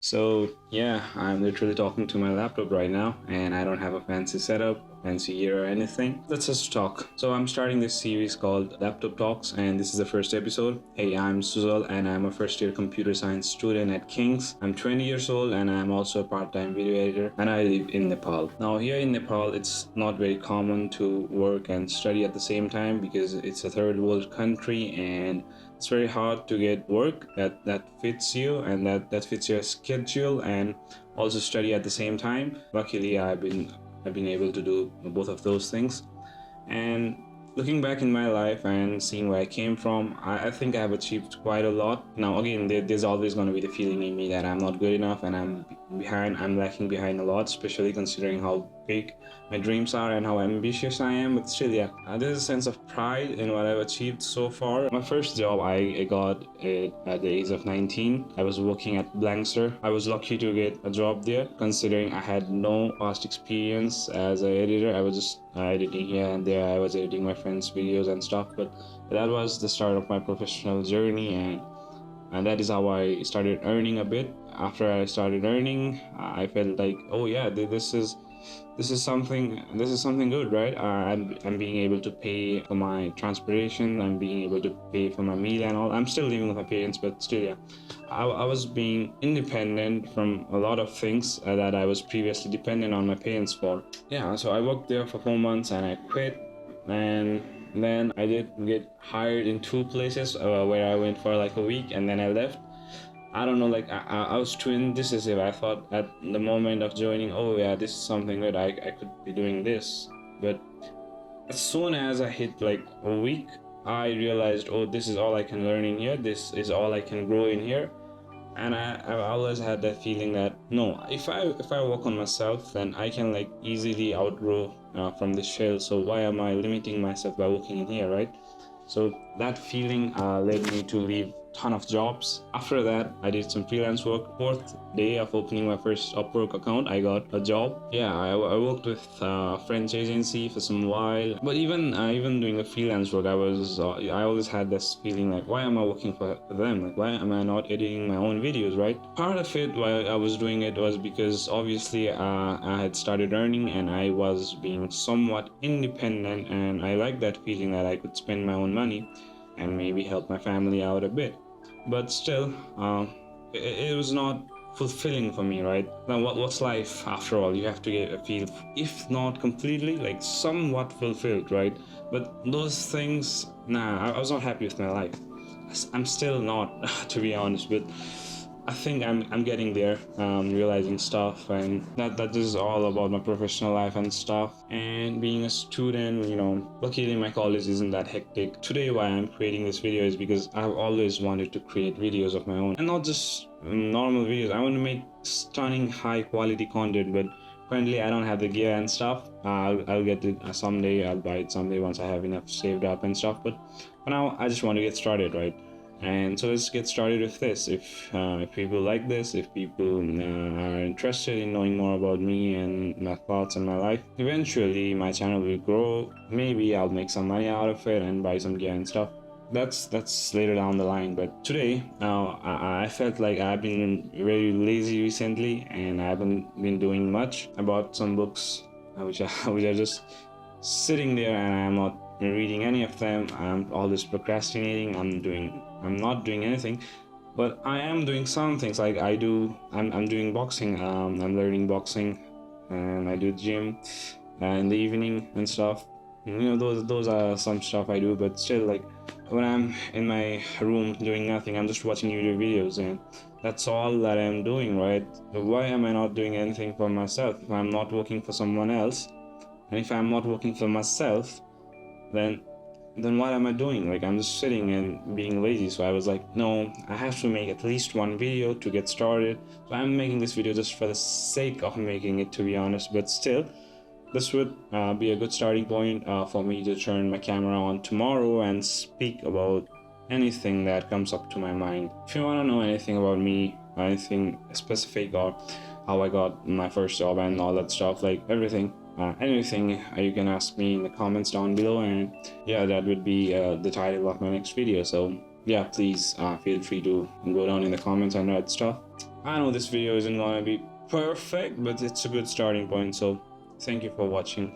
So yeah, I'm literally talking to my laptop right now, and I don't have a fancy setup, fancy gear or anything. Let's just talk. So I'm starting this series called Laptop Talks, and this is the first episode. Hey, I'm Suzal, and I'm a first-year computer science student at King's. I'm 20 years old, and I'm also a part-time video editor, and I live in Nepal. Now here in Nepal, it's not very common to work and study at the same time because it's a third world country, and it's very hard to get work that fits you and that fits your schedule and also study at the same time. Luckily, I've been able to do both of those things. And looking back in my life and seeing where I came from, I think I have achieved quite a lot. Now again, there's always going to be the feeling in me that I'm not good enough and I'm lacking behind a lot, especially considering how big my dreams are and how ambitious I am. But still, yeah, there's a sense of pride in what I've achieved so far. My first job I got it at the age of 19. I was working at Blankster. I was lucky to get a job there, considering I had no past experience as an editor. I was just editing here and there. I was editing my friends' videos and stuff. But that was the start of my professional journey, and that is how I started earning a bit. After I started earning, I felt like, oh yeah, this is something good, right? I'm being able to pay for my transportation. I'm being able to pay for my meal and all. I'm still living with my parents, but still, yeah, I was being independent from a lot of things that I was previously dependent on my parents for. Yeah, so I worked there for 4 months and I quit, and then I did get hired in two places where I went for like a week and then I left. I don't know, like I was too indecisive. I thought at the moment of joining, oh yeah, this is something good. I could be doing this. But as soon as I hit like a week, I realized, oh, this is all I can learn in here. This is all I can grow in here. And I always had that feeling that no, if I work on myself, then I can like easily outgrow from this shell. So why am I limiting myself by working in here, right? So that feeling led me to leave ton of jobs. After that, I did some freelance work. Fourth day of opening my first Upwork account, I got a job. Yeah, I worked with a French agency for some while. But even doing the freelance work, I always had this feeling like, why am I working for them? Like, why am I not editing my own videos, right? Part of it while I was doing it was because obviously I had started earning and I was being somewhat independent, and I liked that feeling that I could spend my own money and maybe help my family out a bit. But still, it was not fulfilling for me, right? Now, what's life after all? You have to get a feel, if not completely, like somewhat fulfilled, right? But those things, nah, I was not happy with my life. I'm still not, to be honest, but I think I'm getting there, realizing stuff, and that is all about my professional life and stuff. And being a student, luckily my college isn't that hectic. Today, why I'm creating this video is because I've always wanted to create videos of my own, and not just normal videos. I want to make stunning, high quality content, but currently I don't have the gear and stuff. I'll get it someday. I'll buy it someday once I have enough saved up and stuff. But for now, I just want to get started, right? And so let's get started with this. If people like this, if people are interested in knowing more about me and my thoughts and my life, eventually my channel will grow. Maybe I'll make some money out of it and buy some gear and stuff. That's later down the line. But today, I felt like I've been very lazy recently, and I haven't been doing much. I bought some books which are just sitting there, and I'm not reading any of them. I'm always procrastinating. I'm not doing anything, but I am doing some things. Like I'm doing boxing. I'm learning boxing, and I do gym in the evening and stuff. Those are some stuff I do. But still, like when I'm in my room doing nothing, I'm just watching YouTube videos, and that's all that I'm doing, right? Why am I not doing anything for myself? If I'm not working for someone else, and if I'm not working for myself, then what am I doing? Like, I'm just sitting and being lazy. So I was like, no, I have to make at least one video to get started. So I'm making this video just for the sake of making it, to be honest. But still, this would be a good starting point for me to turn my camera on tomorrow and speak about anything that comes up to my mind. If you want to know anything about me, anything specific, or how I got my first job and all that stuff, like everything, anything, you can ask me in the comments down below, and yeah, that would be the title of my next video. So yeah, please feel free to go down in the comments and write stuff. I know this video isn't gonna be perfect, but it's a good starting point. So thank you for watching.